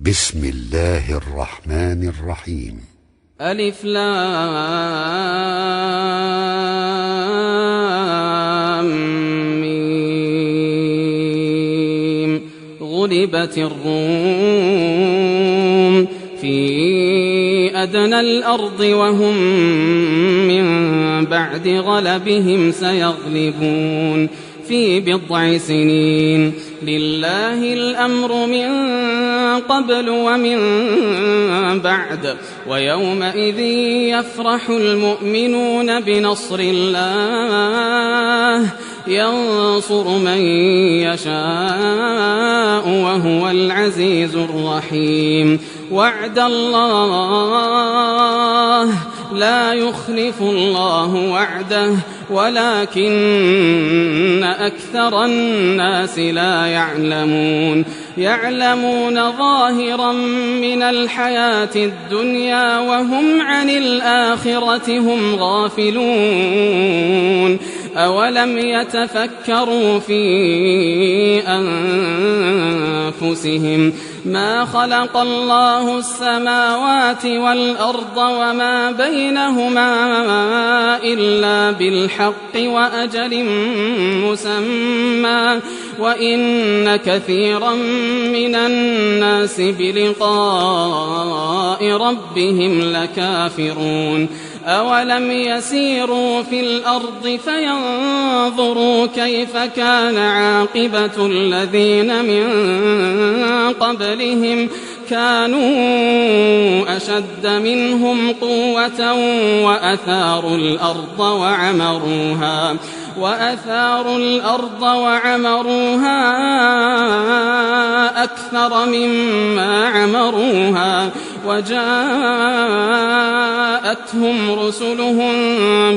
بسم الله الرحمن الرحيم. ألف لام ميم. غلبت الروم في أدنى الأرض وهم من بعد غلبهم سيغلبون في بضع سنين. لله الأمر من قبل ومن بعد، ويومئذ يفرح المؤمنون بنصر الله ينصر من يشاء وهو العزيز الرحيم. وعد الله لا يخلف الله وعده ولكن أكثر الناس لا يعلمون ظاهرا من الحياة الدنيا وهم عن الآخرة هم غافلون. أولم يتفكروا في أنفسهم ما خلق الله السماوات والأرض وما بينهما إلا بالحق وأجل مسمى وإن كثيرا من الناس بلقاء ربهم لكافرون. أولم يسيروا في الأرض فينظروا كيف كان عاقبة الذين من قبلهم كانوا أشد منهم قوة وأثاروا الأرض وعمروها أكثر مما عمروها وجاءتهم رسلهم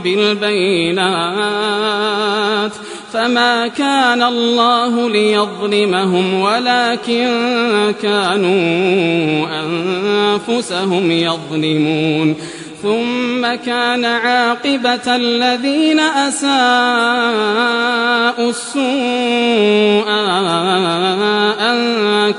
بالبينات فما كان الله ليظلمهم ولكن كانوا أنفسهم يظلمون. ثم كان عاقبة الذين أساءوا السوء أن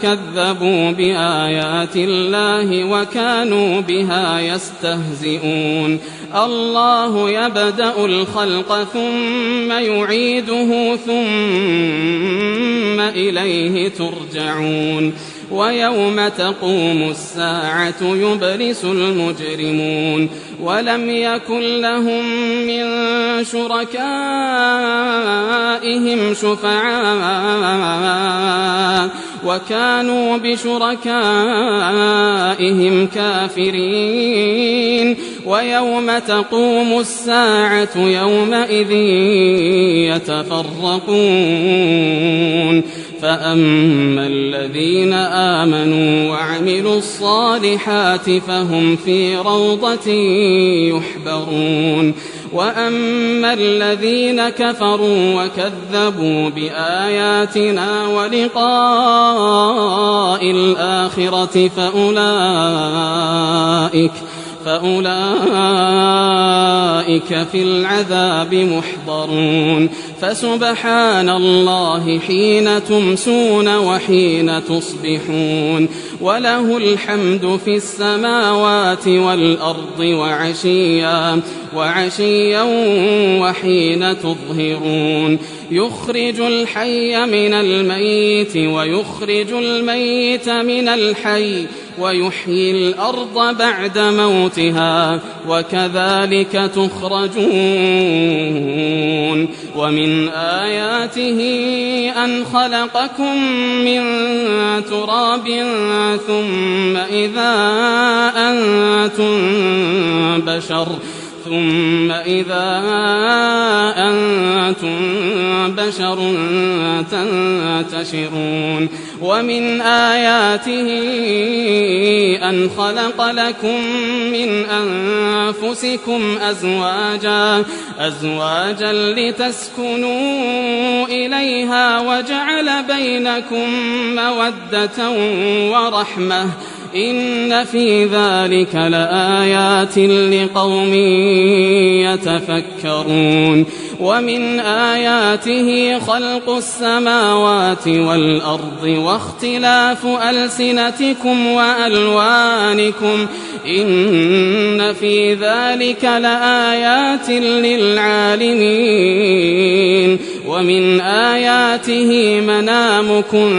كذبوا بآيات الله وكانوا بها يستهزئون. الله يبدأ الخلق ثم يعيده ثم إليه ترجعون. ويوم تقوم الساعة يبلس المجرمون ولم يكن لهم من شركائهم شفعاء وكانوا بشركائهم كافرين. ويوم تقوم الساعة يومئذ يتفرقون. فأما الذين آمنوا وعملوا الصالحات فهم في روضة يحبرون. وأما الذين كفروا وكذبوا بآياتنا ولقاء الآخرة فأولئك في العذاب محضرون. فسبحان الله حين تمسون وحين تصبحون وله الحمد في السماوات والأرض وعشيا وحين تظهرون. يخرج الحي من الميت ويخرج الميت من الحي ويحيي الأرض بعد موتها وكذلك تخرجون. ومن آياته أن خلقكم من تراب ثم إذا أنتم بشر تنتشرون. ومن آياته أن خلق لكم من أنفسكم أزواجا لتسكنوا إليها وجعل بينكم مودة ورحمة إن في ذلك لآيات لقوم يتفكرون ومن آياته خلق السماوات والأرض واختلاف ألسنتكم وألوانكم إن في ذلك لآيات للعالمين ومن آياته منامكم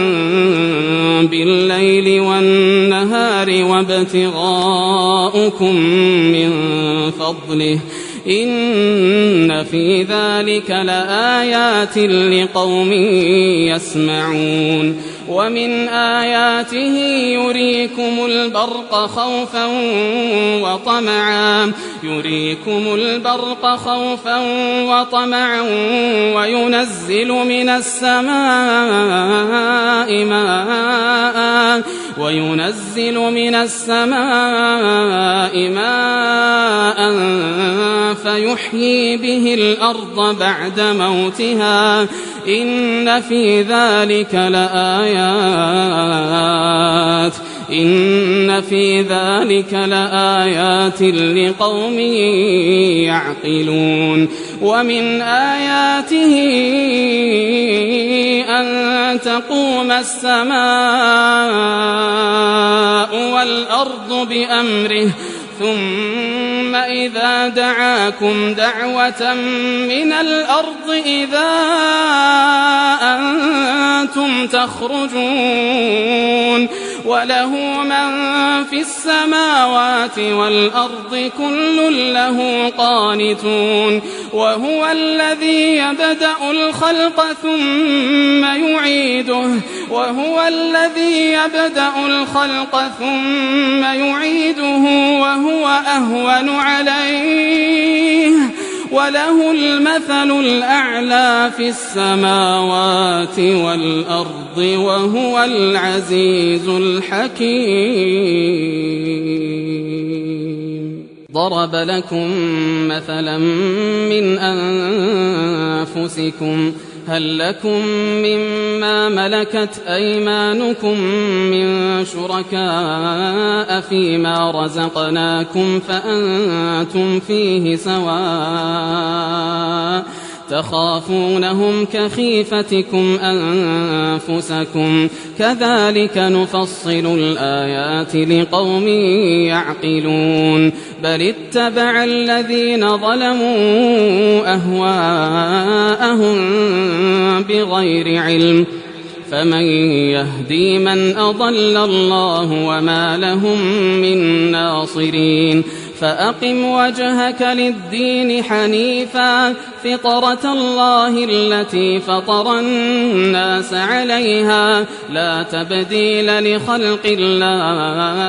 بالليل والنهار وابتغاؤكم من فضله إن في ذلك لآيات لقوم يسمعون ومن آياته يريكم البرق خوفا وطمعا وينزل من السماء ماء فيحيي به الأرض بعد موتها إن في ذلك لآيات لقوم يعقلون ومن آياته أن تقوم السماء والأرض بأمره ثم إذا دعاكم دعوة من الأرض إذا أنتم تخرجون وله من في السماوات والأرض كل له قانتون وهو الذي يبدأ الخلق ثم يعيده وهو أهون عليه وله المثل الأعلى في السماوات والأرض وهو العزيز الحكيم ضرب لكم مثلا من أنفسكم هل لكم مما ملكت أيمانكم من شركاء فيما رزقناكم فأنتم فيه سواء تخافونهم كخيفتكم أنفسكم كذلك نفصل الآيات لقوم يعقلون بل اتبع الذين ظلموا أهواءهم بغير علم فمن يهدي من أضل الله وما لهم من ناصرين فأقم وجهك للدين حنيفا فطرة الله التي فطر الناس عليها لا تبديل لخلق الله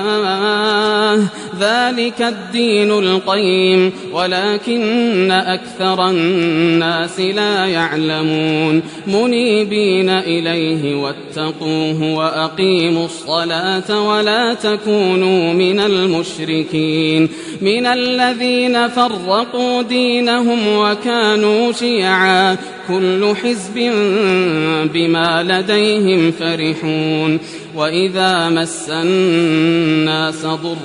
ذلك الدين القيم ولكن أكثر الناس لا يعلمون منيبين إليه واتقوه وأقيموا الصلاة ولا تكونوا من المشركين من الذين فرقوا دينهم وكانوا شيعا كل حزب بما لديهم فرحون وإذا مس الناس ضر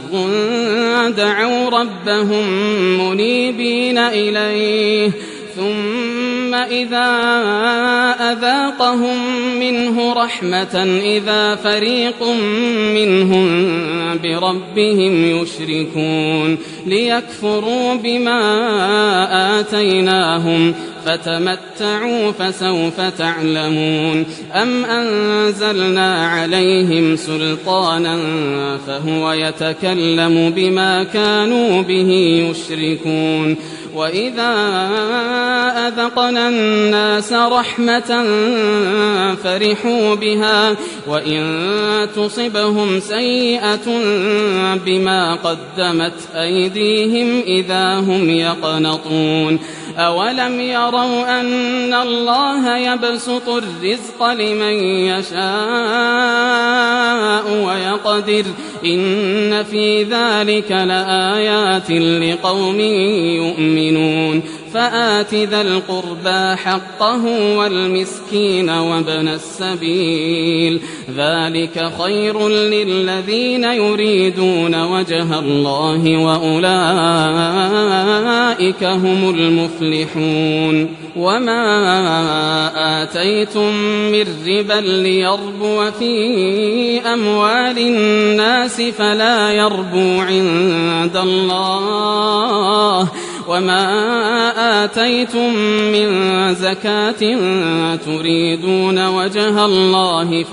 دعوا ربهم منيبين إليه ثم إذا أذاقهم منه رحمة إذا فريق منهم بربهم يشركون ليكفروا بما آتيناهم فتمتعوا فسوف تعلمون أم أنزلنا عليهم سلطانا فهو يتكلم بما كانوا به يشركون وإذا أذقنا الناس رحمة فرحوا بها وإن تصبهم سيئة بما قدمت أيديهم إذا هم يقنطون أولم يروا أن الله يبسط الرزق لمن يشاء ويقدر إن في ذلك لآيات لقوم يؤمنون فآت ذا القربى حقه والمسكين وابن السبيل ذلك خير للذين يريدون وجه الله وأولئك هم المفلحون وما آتيتم من ربا ليربو في أموال الناس فلا يربو عند الله وما آتيتم من زكاة تريدون وجه الله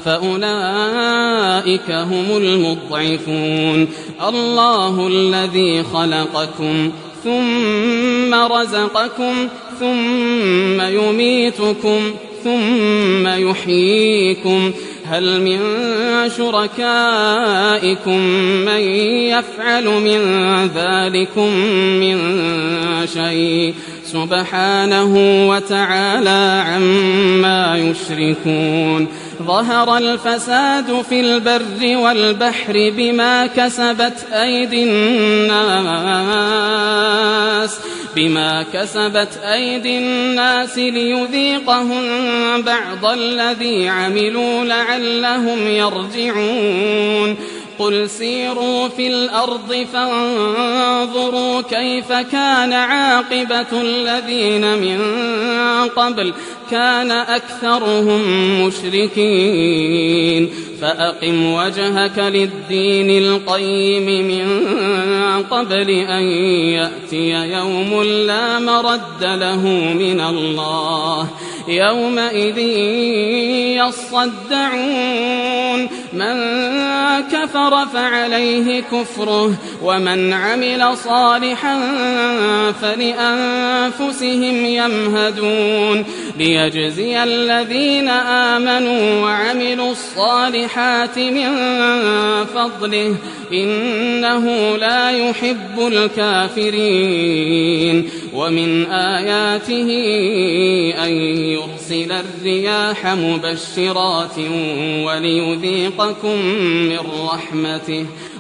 فأولئك هم المضعفون الله الذي خلقكم ثم رزقكم ثم يميتكم ثم يحييكم هل من شركائكم من يفعل من ذلكم من شيء سبحانه وتعالى عما يشركون ظهر الفساد في البر والبحر بما كسبت أيدي الناس ليذيقهم بعض الذي عملوا لعلهم يرجعون قل سيروا في الأرض فانظروا كيف كان عاقبة الذين من قبل كان أكثرهم مشركين فأقم وجهك للدين القيم من قبل أن يأتي يوم لا مرد له من الله يومئذ يصدعون من كفر فعليه كفره ومن عمل صالحا فلأنفسهم يمهدون ليجزي الذين آمنوا وعملوا الصالحات من فضله إنه لا يحب الكافرين ومن آياته أن يرسل الرياح مبشرات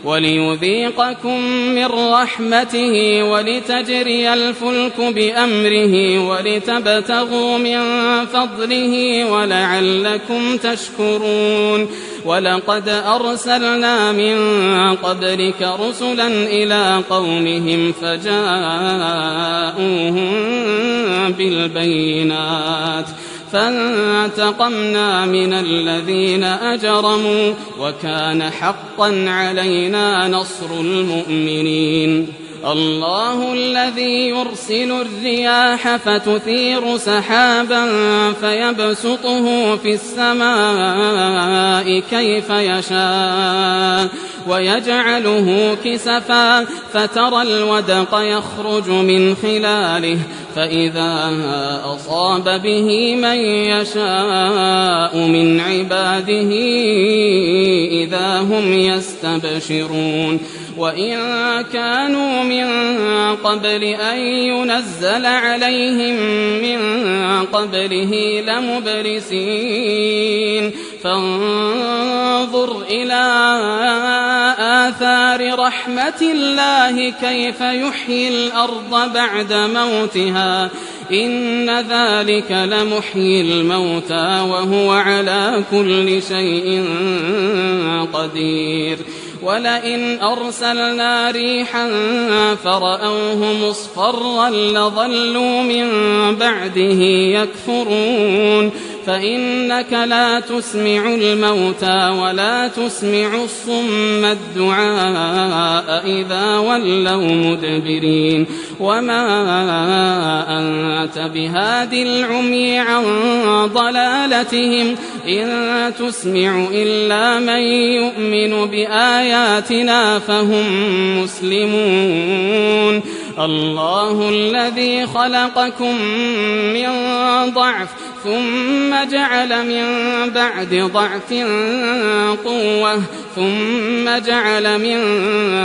وليذيقكم من رحمته ولتجري الفلك بأمره ولتبتغوا من فضله ولعلكم تشكرون ولقد أرسلنا من قبلك رسلا إلى قومهم فجاءوهم بالبينات فانتقمنا من الذين أجرموا وكان حقا علينا نصر المؤمنين الله الذي يرسل الرياح فتثير سحابا فيبسطه في السماء كيف يشاء ويجعله كسفا فترى الودق يخرج من خلاله فإذا أصاب به من يشاء من عباده إذا هم يستبشرون وإن كانوا من قبل أن ينزل عليهم من قبله لمبلسين فانظر إلى آثار رحمة الله كيف يحيي الأرض بعد موتها إن ذلك لمحيي الموتى وهو على كل شيء قدير ولئن أرسلنا ريحا فرأوه مصفرا لظلوا من بعده يكفرون فإنك لا تسمع الموتى ولا تسمع الصم الدعاء إذا ولوا مدبرين وما أنت بهادي العمي عن ضلالتهم إن تسمع إلا من يؤمن بآياتنا فهم مسلمون الله الذي خلقكم من ضعف ثم جعل من بعد ضعف قوة ثم جعل من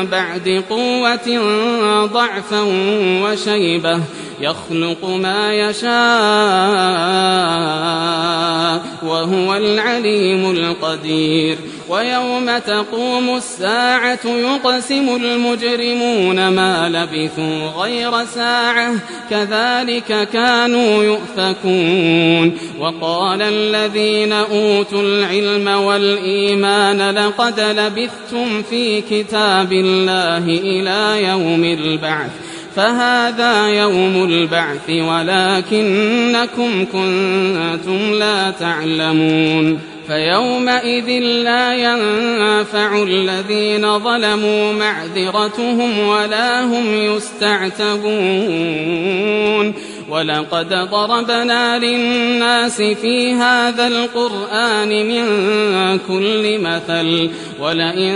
بعد قوة ضعفا وشيبة يخلق ما يشاء وهو العليم القدير ويوم تقوم الساعة يقسم المجرمون ما لبثوا غير ساعة كذلك كانوا يؤفكون وقال الذين أوتوا العلم والإيمان لقد لبثتم في كتاب الله إلى يوم البعث فهذا يوم البعث ولكنكم كنتم لا تعلمون فيومئذ لا ينفع الذين ظلموا معذرتهم ولا هم يستعتبون ولقد ضربنا للناس في هذا القرآن من كل مثل ولئن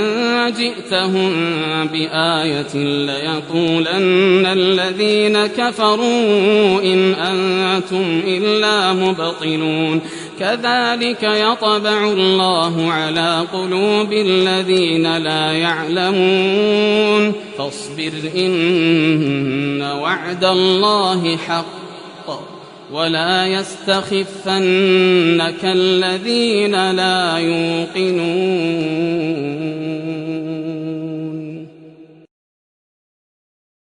جئتهم بآية ليقولن الذين كفروا إن أنتم إلا مبطلون كذلك يطبع الله على قلوب الذين لا يعلمون فاصبر إن وعد الله حق ولا يستخفنك الذين لا يوقنون